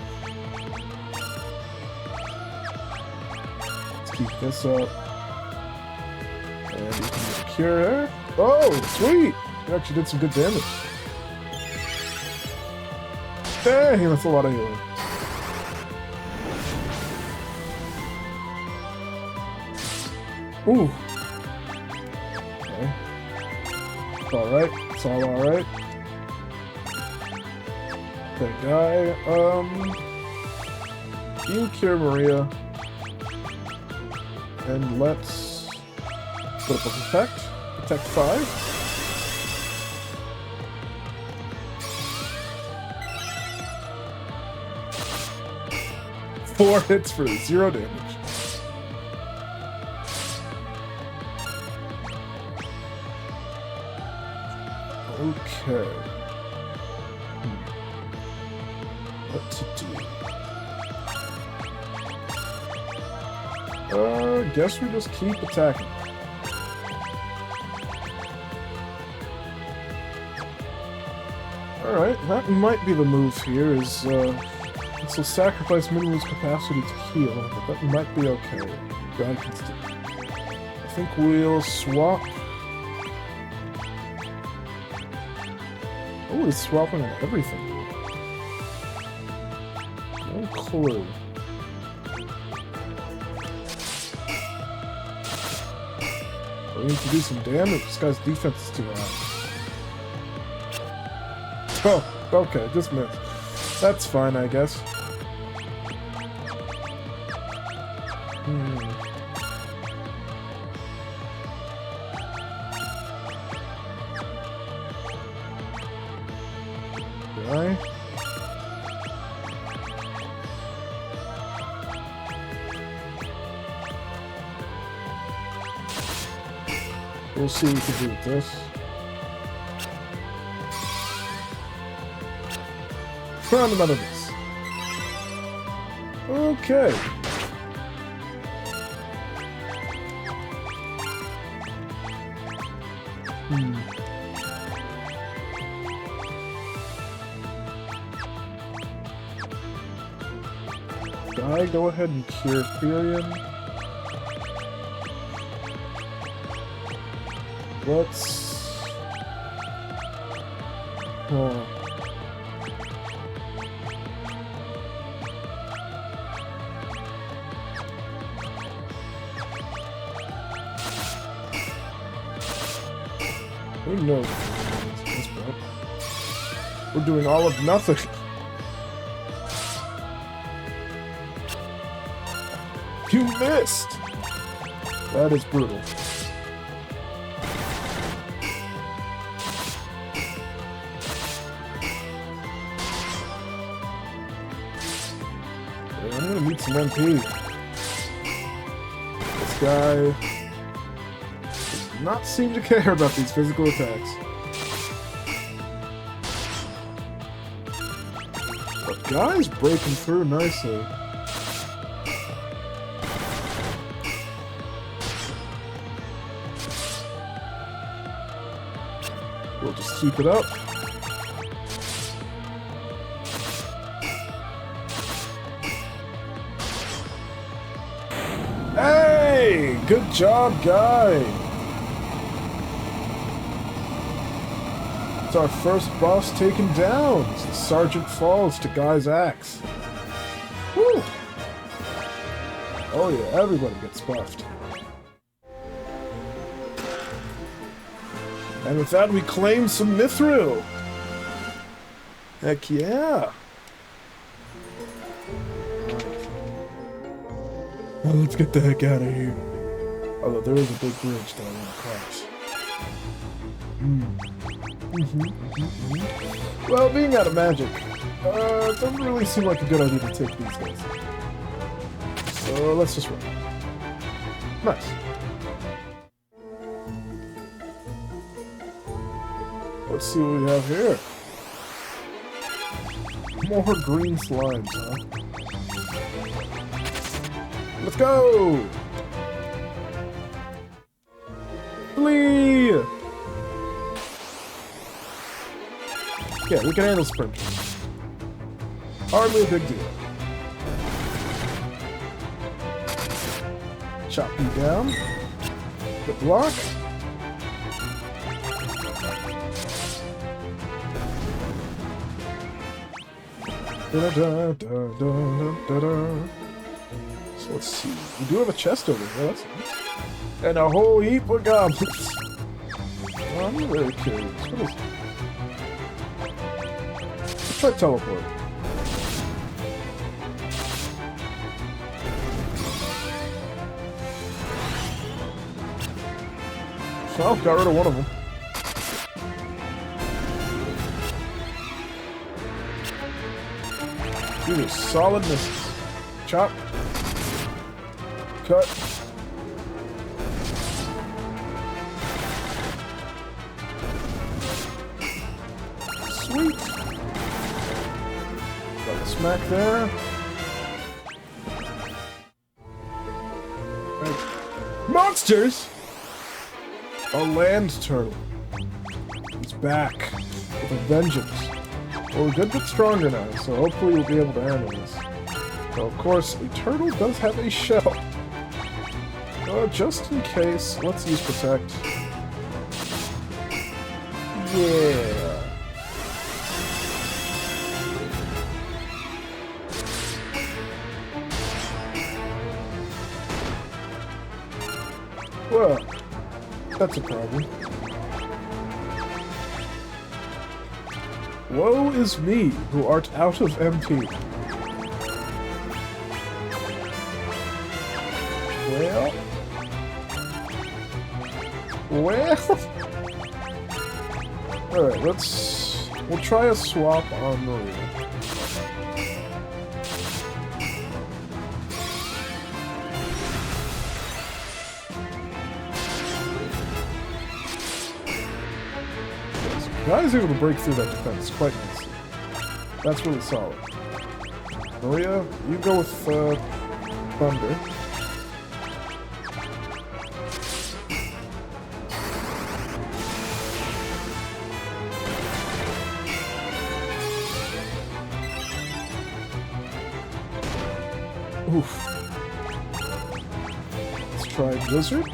Keep this up. And you can use a cure. Oh, sweet! You actually did some good damage. Dang, that's a lot of healing. Ooh. Okay. It's alright. It's all alright. Okay, guy. You cure Maria. And let's put up a protect. Protect 5. Four hits for 0 damage. Okay. What to do? Guess we just keep attacking. Alright, that might be the move here, is, this will sacrifice Minwu's capacity to heal, but that might be okay. God can still. I think we'll swap. Oh, it's swapping on everything. No clue. We need to do some damage. This guy's defense is too high. Oh, okay, just missed. That's fine, I guess. Guy. We'll see what we can do with this. Round him out of this. Okay. Guy, go ahead and cure Furion. Let's... Oh. Who knows? That's bad. We're doing all of nothing. You missed! That is brutal. I'm gonna need some MP. This guy does not seem to care about these physical attacks. But guy's breaking through nicely. We'll just keep it up. Hey! Good job, Guy! It's our first boss taken down. The Sergeant falls to Guy's axe. Woo! Oh yeah, everybody gets buffed. And with that, we claim some Mythril! Heck yeah! Well, let's get the heck out of here. Although there is a big bridge that I want to cross. Well, being out of magic, doesn't really seem like a good idea to take these guys. So let's just run. Nice. Let's see what we have here. More green slimes, huh? Let's go! Flee! Yeah, we can handle sprinters. Hardly a big deal. Chop you down. Good block. So let's see. We do have a chest over here. That's nice. And a whole heap of goblins. Oh, I'm very curious. What is it? Let's try teleport. So, got rid of one of them. These are solid misses. Chop. Cut. Sweet. Got a smack there. Right. Monsters! A land turtle. He's back with a vengeance. Well, we're a good bit stronger now, so hopefully we'll be able to handle this. So, of course, a turtle does have a shell. Just in case, let's use Protect. Yeah. Well, that's a problem. Woe is me, who art out of MP. Well... Alright, we'll try a swap on Maria. Guys able to break through that defense quite nicely. That's really solid. Maria, you go with Thunder. Oof. Let's try Blizzard.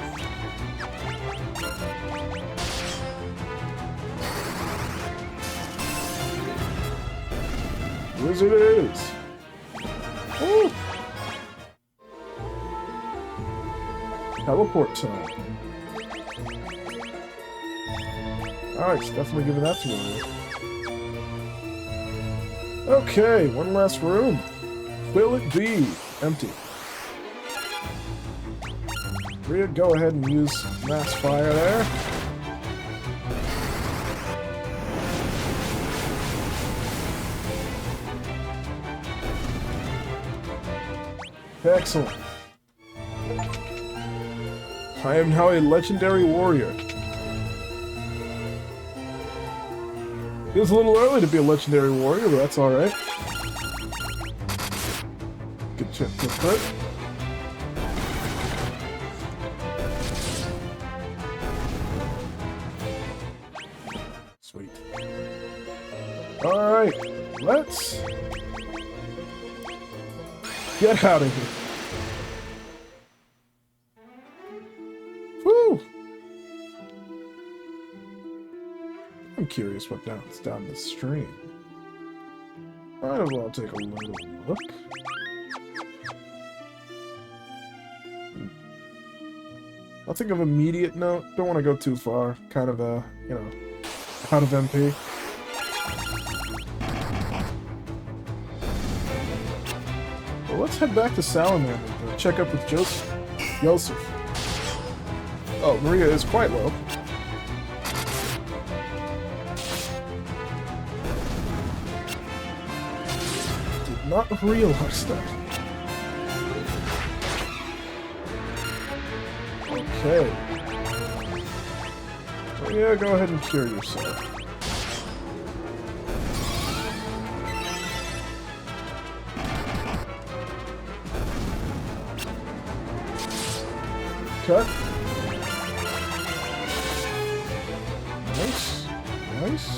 Blizzard it is. Ooh. Teleport time. Alright, definitely giving that to me. Okay, one last room. Will it be empty? Rhea, go ahead and use mass fire there. Excellent. I am now a legendary warrior. Feels a little early to be a legendary warrior, but that's alright. Good chip, good crit. Sweet. Alright, let's get out of here. Woo! I'm curious what is down the stream. Might as well take a little look. I'll think of immediate note. Don't want to go too far. Kind of, you know, out of MP. Well, let's head back to Salamander to check up with Joseph. Oh, Maria is quite low. Did not realize that. Okay. Maria, go ahead and cure yourself. Cut. Nice. Nice.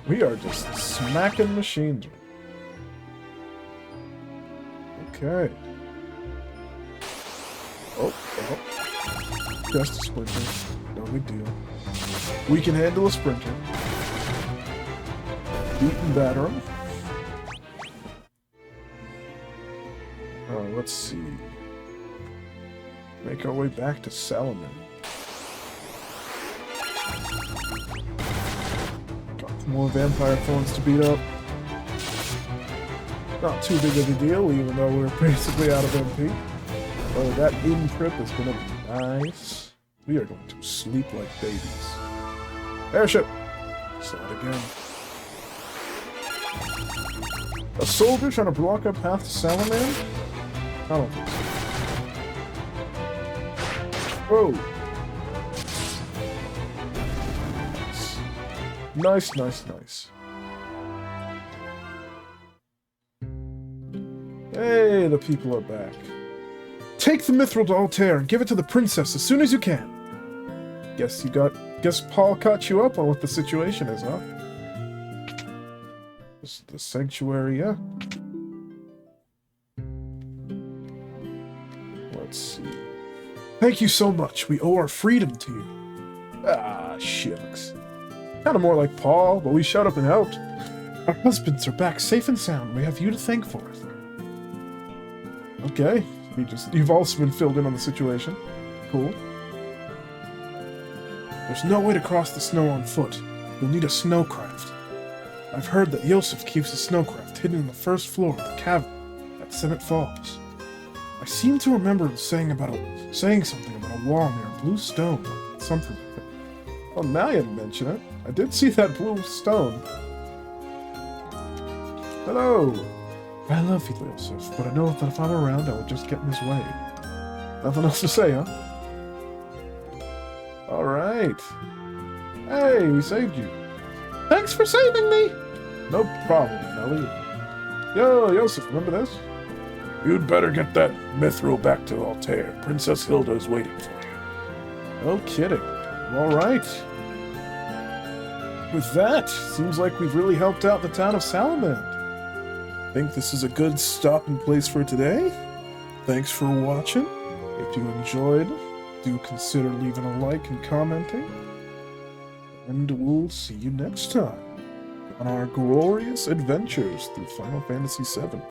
We are just smacking machines. Okay. Oh. Just a sprinter. No big deal. We can handle a sprinter. Beat and batter him. Let's see. Make our way back to Salomon. Got more vampire thorns to beat up. Not too big of a deal, even though we're basically out of MP. Oh, that in trip is gonna be nice. We are going to sleep like babies. Airship! Saw it again. A soldier trying to block our path to Salomon? I don't think so. Whoa! Nice. Hey, the people are back. Take the Mythril to Altair and give it to the princess as soon as you can. Guess Paul caught you up on what the situation is, huh? This is the sanctuary, yeah? Let's see. Thank you so much. We owe our freedom to you. Ah, shucks. Kinda more like Paul, but we showed up and helped. Our husbands are back safe and sound. We have you to thank for it. Okay. You've also been filled in on the situation. Cool. There's no way to cross the snow on foot. You'll need a snowcraft. I've heard that Yosef keeps a snowcraft hidden in the first floor of the cavern at Senate Falls. I seem to remember him saying something about a wall near a blue stone, or something like that. Well, now you mention it. I did see that blue stone. Hello! I love you, Yosef, but I know that if I'm around, I would just get in his way. Nothing else to say, huh? Alright. Hey, we saved you. Thanks for saving me! No problem, Nelly. Yo, Yosef, remember this? You'd better get that Mythril back to Altair. Princess Hilda is waiting for you. No kidding. Alright. With that, seems like we've really helped out the town of Salamand. Think this is a good stopping place for today? Thanks for watching. If you enjoyed, do consider leaving a like and commenting. And we'll see you next time on our glorious adventures through Final Fantasy VII.